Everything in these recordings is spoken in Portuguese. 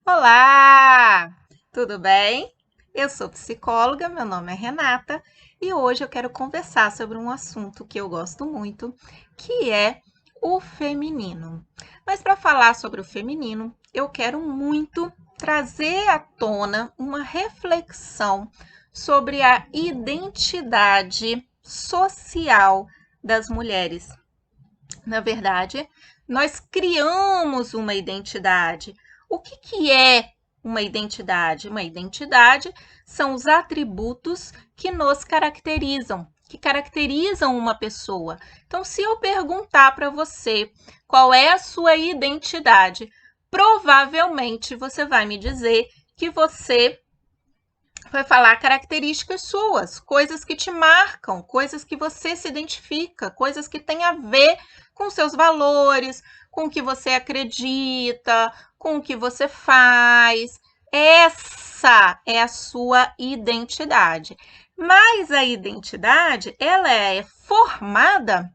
Olá, tudo bem? Eu sou psicóloga, meu nome é Renata e hoje eu quero conversar sobre um assunto que eu gosto muito, que é o feminino. Mas para falar sobre o feminino, eu quero muito trazer à tona uma reflexão sobre a identidade social das mulheres. Na verdade, nós criamos uma identidade. O que é uma identidade? Uma identidade são os atributos que nos caracterizam, que caracterizam uma pessoa. Então, se eu perguntar para você qual é a sua identidade, provavelmente você vai me dizer que você vai falar características suas, coisas que te marcam, coisas que você se identifica, coisas que têm a ver com seus valores, com o que você acredita, com o que você faz. Essa é a sua identidade. Mas a identidade, ela é formada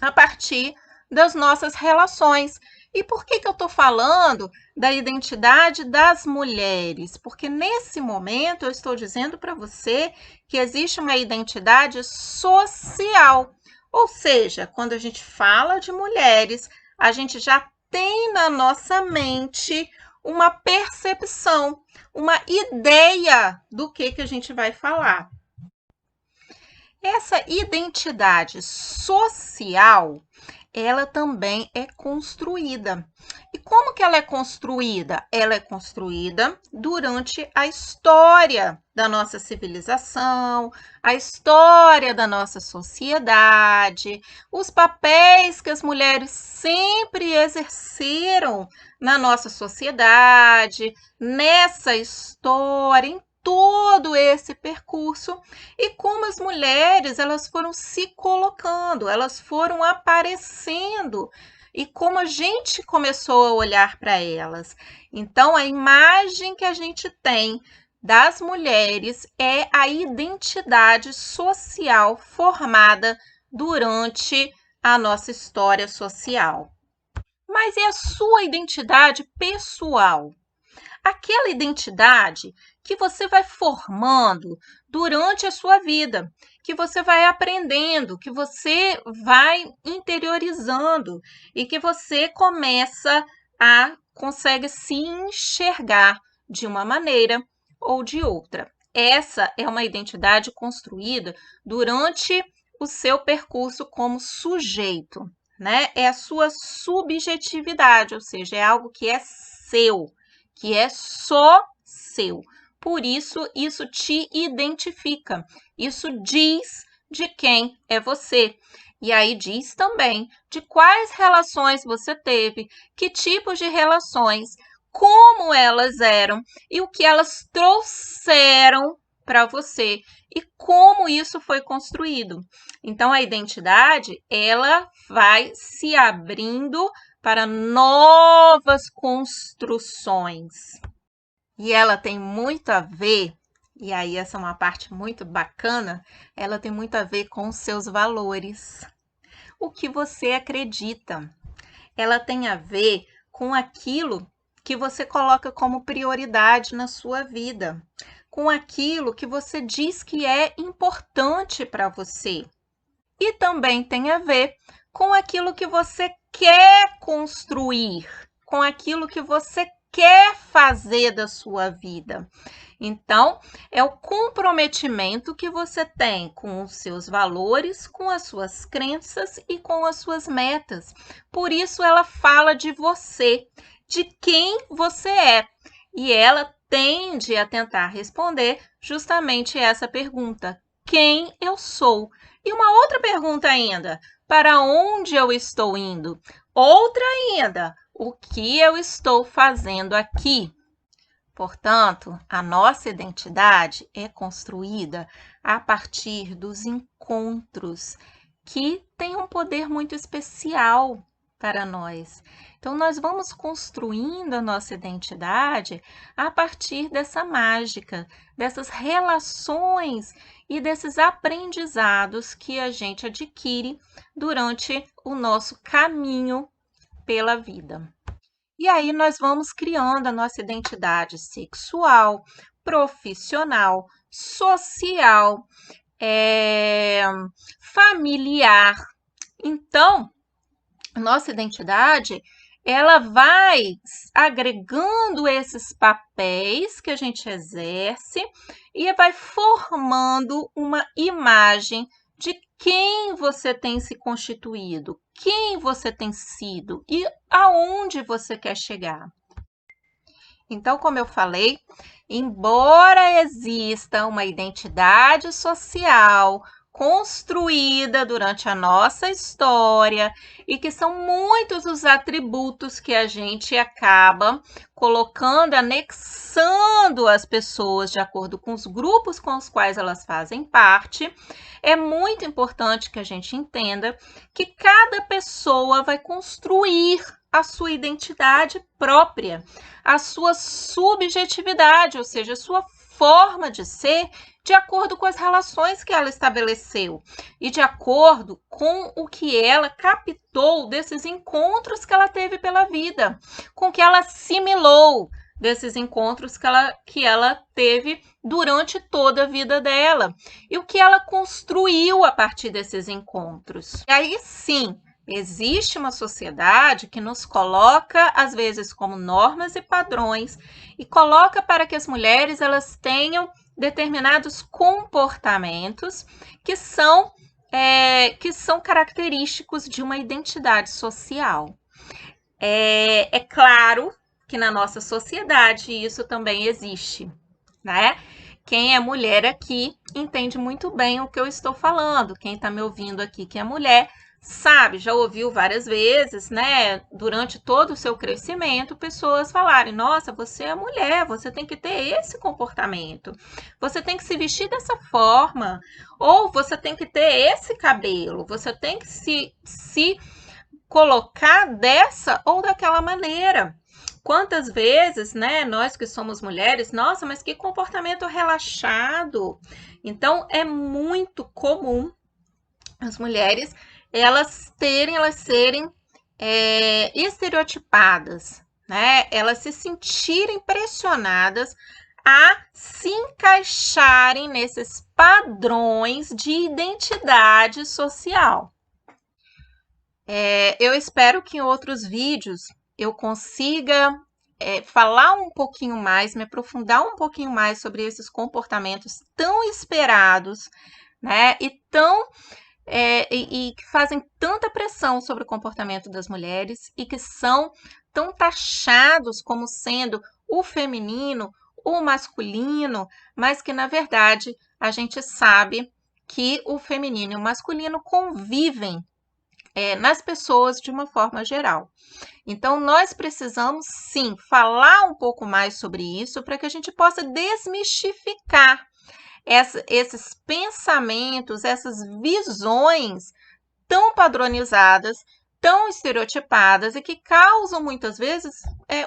a partir das nossas relações. E por que eu estou falando da identidade das mulheres? Porque nesse momento eu estou dizendo para você que existe uma identidade social. Ou seja, quando a gente fala de mulheres, a gente já tem na nossa mente uma percepção, uma ideia do que a gente vai falar. Essa identidade social, ela também é construída. E como que ela é construída? Ela é construída durante a história da nossa civilização, a história da nossa sociedade, os papéis que as mulheres sempre exerceram na nossa sociedade, nessa história, em todo esse percurso e como as mulheres elas foram se colocando, elas foram aparecendo e como a gente começou a olhar para elas. Então, a imagem que a gente tem das mulheres é a identidade social formada durante a nossa história social. Mas e a sua identidade pessoal? Aquela identidade que você vai formando durante a sua vida, que você vai aprendendo, que você vai interiorizando e que você começa a consegue se enxergar de uma maneira ou de outra. Essa é uma identidade construída durante o seu percurso como sujeito, né? É a sua subjetividade, ou seja, é algo que é seu, que é só seu. Por isso, isso te identifica. Isso diz de quem é você. E aí diz também de quais relações você teve, que tipos de relações, como elas eram e o que elas trouxeram para você e como isso foi construído. Então a identidade, ela vai se abrindo para novas construções. E ela tem muito a ver, e aí essa é uma parte muito bacana, ela tem muito a ver com os seus valores. O que você acredita. Ela tem a ver com aquilo que você coloca como prioridade na sua vida, com aquilo que você diz que é importante para você. E também tem a ver com aquilo que você quer construir, com aquilo que você quer fazer da sua vida. Então, é o comprometimento que você tem com os seus valores, com as suas crenças e com as suas metas. Por isso, ela fala de você, de quem você é. E ela tende a tentar responder justamente essa pergunta: quem eu sou? E uma outra pergunta ainda: para onde eu estou indo? Outra ainda: o que eu estou fazendo aqui? Portanto, a nossa identidade é construída a partir dos encontros que têm um poder muito especial para nós. Então, nós vamos construindo a nossa identidade a partir dessa mágica, dessas relações e desses aprendizados que a gente adquire durante o nosso caminho pela vida. E aí nós vamos criando a nossa identidade sexual, profissional, social, é, familiar. Então, a nossa identidade, ela vai agregando esses papéis que a gente exerce e vai formando uma imagem de quem você tem se constituído, quem você tem sido e aonde você quer chegar. Então, como eu falei, embora exista uma identidade social construída durante a nossa história e que são muitos os atributos que a gente acaba colocando, anexando as pessoas de acordo com os grupos com os quais elas fazem parte, é muito importante que a gente entenda que cada pessoa vai construir a sua identidade própria, a sua subjetividade, ou seja, a sua forma de ser, de acordo com as relações que ela estabeleceu e de acordo com o que ela captou desses encontros que ela teve pela vida, com o que ela assimilou desses encontros que ela teve durante toda a vida dela e o que ela construiu a partir desses encontros. E aí sim, existe uma sociedade que nos coloca, às vezes, como normas e padrões e coloca para que as mulheres elas tenham determinados comportamentos que são característicos de uma identidade social. É claro que na nossa sociedade isso também existe, né? Quem é mulher aqui entende muito bem o que eu estou falando. Quem está me ouvindo aqui que é mulher sabe, já ouviu várias vezes, né, durante todo o seu crescimento, pessoas falarem: nossa, você é mulher, você tem que ter esse comportamento, você tem que se vestir dessa forma, ou você tem que ter esse cabelo, você tem que se colocar dessa ou daquela maneira. Quantas vezes, né, nós que somos mulheres, nossa, mas que comportamento relaxado. Então, é muito comum as mulheres elas serem estereotipadas, né? Elas se sentirem pressionadas a se encaixarem nesses padrões de identidade social. Eu espero que em outros vídeos eu consiga falar um pouquinho mais, me aprofundar um pouquinho mais sobre esses comportamentos tão esperados, né? E que fazem tanta pressão sobre o comportamento das mulheres e que são tão taxados como sendo o feminino, o masculino, mas que na verdade a gente sabe que o feminino e o masculino convivem nas pessoas de uma forma geral. Então, nós precisamos sim falar um pouco mais sobre isso para que a gente possa desmistificar esses pensamentos, essas visões tão padronizadas, tão estereotipadas e que causam muitas vezes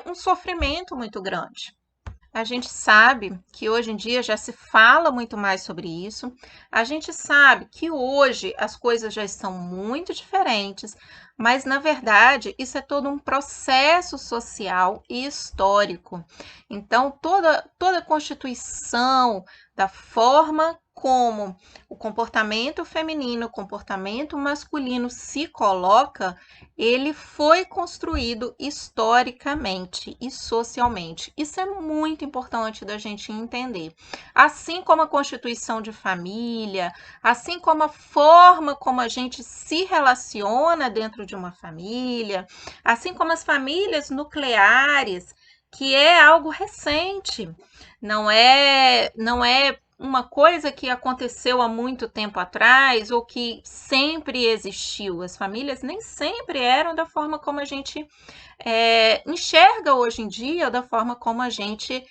um sofrimento muito grande. A gente sabe que hoje em dia já se fala muito mais sobre isso. A gente sabe que hoje as coisas já estão muito diferentes, mas na verdade isso é todo um processo social e histórico. Então, toda constituição da forma como o comportamento feminino, o comportamento masculino se coloca, ele foi construído historicamente e socialmente. Isso é muito importante da gente entender. Assim como a constituição de família, assim como a forma como a gente se relaciona dentro de uma família, assim como as famílias nucleares, que é algo recente, não é uma coisa que aconteceu há muito tempo atrás ou que sempre existiu. As famílias nem sempre eram da forma como a gente enxerga hoje em dia, da forma como a gente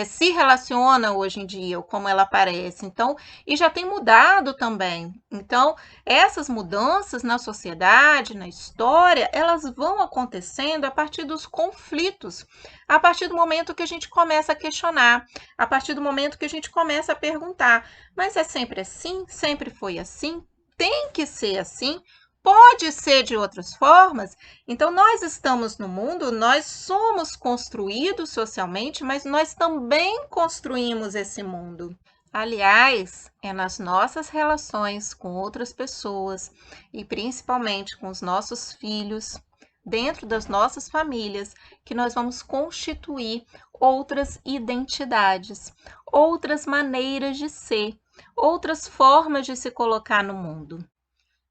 se relaciona hoje em dia, ou como ela aparece. Então, e já tem mudado também. Então, essas mudanças na sociedade, na história, elas vão acontecendo a partir dos conflitos, a partir do momento que a gente começa a questionar, a partir do momento que a gente começa a perguntar: mas é sempre assim? Sempre foi assim? Tem que ser assim? pode ser de outras formas. Então, nós estamos no mundo, nós somos construídos socialmente, mas nós também construímos esse mundo. Aliás, é nas nossas relações com outras pessoas e principalmente com os nossos filhos, dentro das nossas famílias, que nós vamos constituir outras identidades, outras maneiras de ser, outras formas de se colocar no mundo.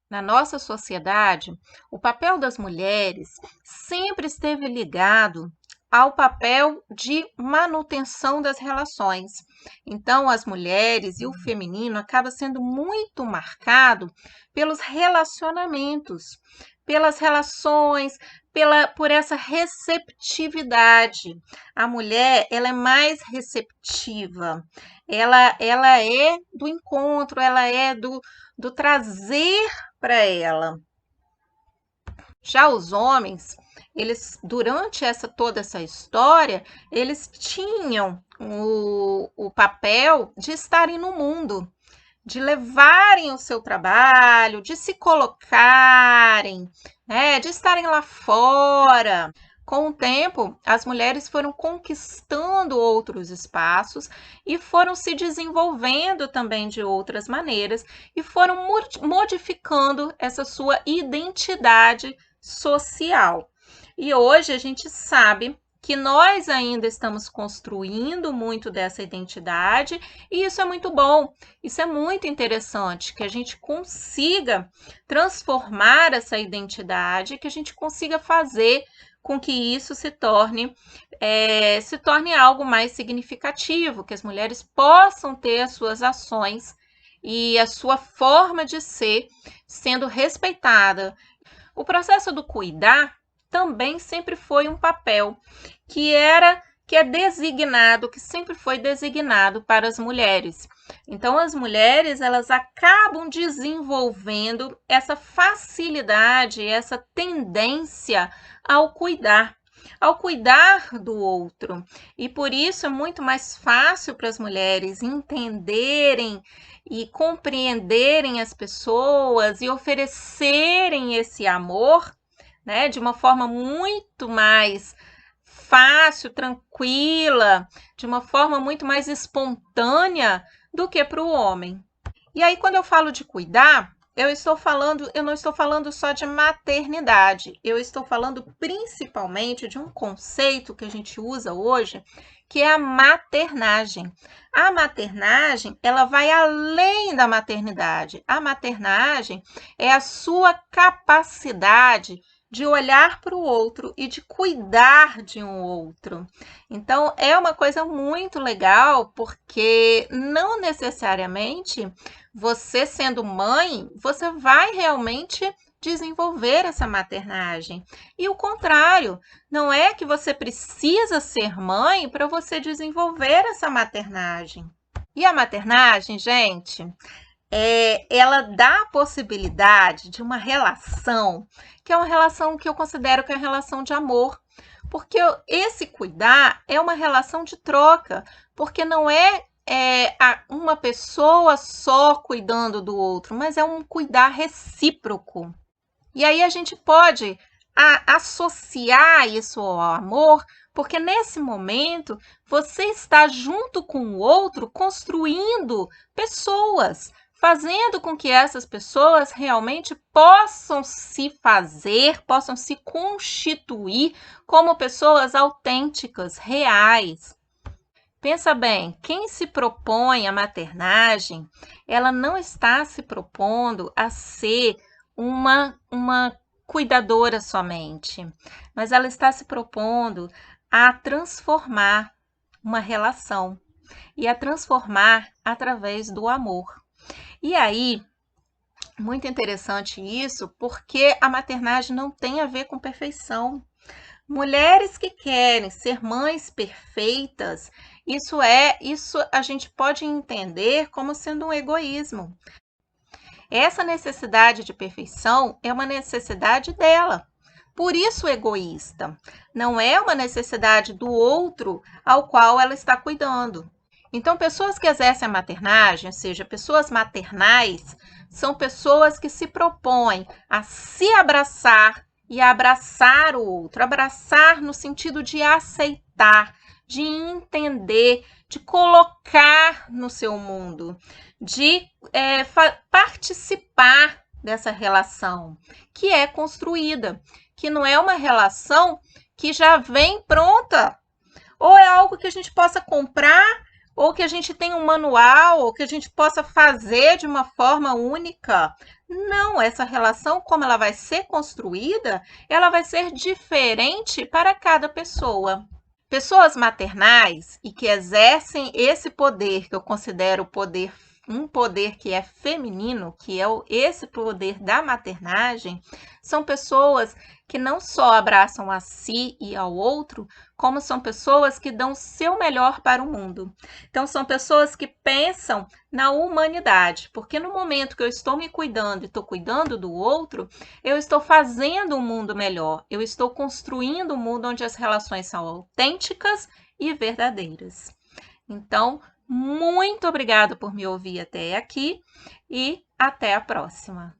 Na nossa sociedade, o papel das mulheres sempre esteve ligado ao papel de manutenção das relações. Então, as mulheres e o feminino acaba sendo muito marcado pelos relacionamentos, pelas relações, por essa receptividade. A mulher, ela é mais receptiva, ela é do encontro, ela é do trazer para ela. Já os homens, eles durante toda essa história, eles tinham o papel de estarem no mundo, de levarem o seu trabalho, de se colocarem, de estarem lá fora. Com o tempo, as mulheres foram conquistando outros espaços e foram se desenvolvendo também de outras maneiras e foram modificando essa sua identidade social. E hoje a gente sabe que nós ainda estamos construindo muito dessa identidade e isso é muito bom, isso é muito interessante, que a gente consiga transformar essa identidade, que a gente consiga fazer com que isso se torne algo mais significativo, que as mulheres possam ter as suas ações e a sua forma de ser sendo respeitada. O processo do cuidar também sempre foi um papel que sempre foi designado para as mulheres. Então, as mulheres, elas acabam desenvolvendo essa facilidade, essa tendência ao cuidar do outro. E por isso é muito mais fácil para as mulheres entenderem e compreenderem as pessoas e oferecerem esse amor, de uma forma muito mais fácil, tranquila, de uma forma muito mais espontânea do que para o homem. E aí, quando eu falo de cuidar, eu não estou falando só de maternidade, eu estou falando principalmente de um conceito que a gente usa hoje, que é a maternagem. A maternagem, ela vai além da maternidade. A maternagem é a sua capacidade de olhar para o outro e de cuidar de um outro. Então, é uma coisa muito legal, porque não necessariamente você sendo mãe, você vai realmente desenvolver essa maternagem. E o contrário, não é que você precisa ser mãe para você desenvolver essa maternagem. E a maternagem, gente, ela dá a possibilidade de uma relação, que é uma relação que eu considero que é uma relação de amor, porque esse cuidar é uma relação de troca, porque não é uma pessoa só cuidando do outro, mas é um cuidar recíproco. E aí a gente pode associar isso ao amor, porque nesse momento você está junto com o outro construindo pessoas, fazendo com que essas pessoas realmente possam se constituir como pessoas autênticas, reais. Pensa bem, quem se propõe à maternagem, ela não está se propondo a ser uma cuidadora somente, mas ela está se propondo a transformar uma relação e a transformar através do amor. E aí, muito interessante isso, porque a maternagem não tem a ver com perfeição. Mulheres que querem ser mães perfeitas, isso a gente pode entender como sendo um egoísmo. Essa necessidade de perfeição é uma necessidade dela. Por isso egoísta. Não é uma necessidade do outro ao qual ela está cuidando. Então, pessoas que exercem a maternagem, ou seja, pessoas maternais, são pessoas que se propõem a se abraçar e a abraçar o outro. Abraçar no sentido de aceitar, de entender, de colocar no seu mundo, de participar dessa relação que é construída, que não é uma relação que já vem pronta, ou é algo que a gente possa comprar, ou que a gente tenha um manual, ou que a gente possa fazer de uma forma única. Não, essa relação, como ela vai ser construída, ela vai ser diferente para cada pessoa. Pessoas maternais e que exercem esse poder, que eu considero um poder que é feminino, que é esse poder da maternagem, são pessoas que não só abraçam a si e ao outro, como são pessoas que dão o seu melhor para o mundo. Então, são pessoas que pensam na humanidade, porque no momento que eu estou me cuidando e estou cuidando do outro, eu estou fazendo um mundo melhor, eu estou construindo um mundo onde as relações são autênticas e verdadeiras. Então, muito obrigada por me ouvir até aqui e até a próxima.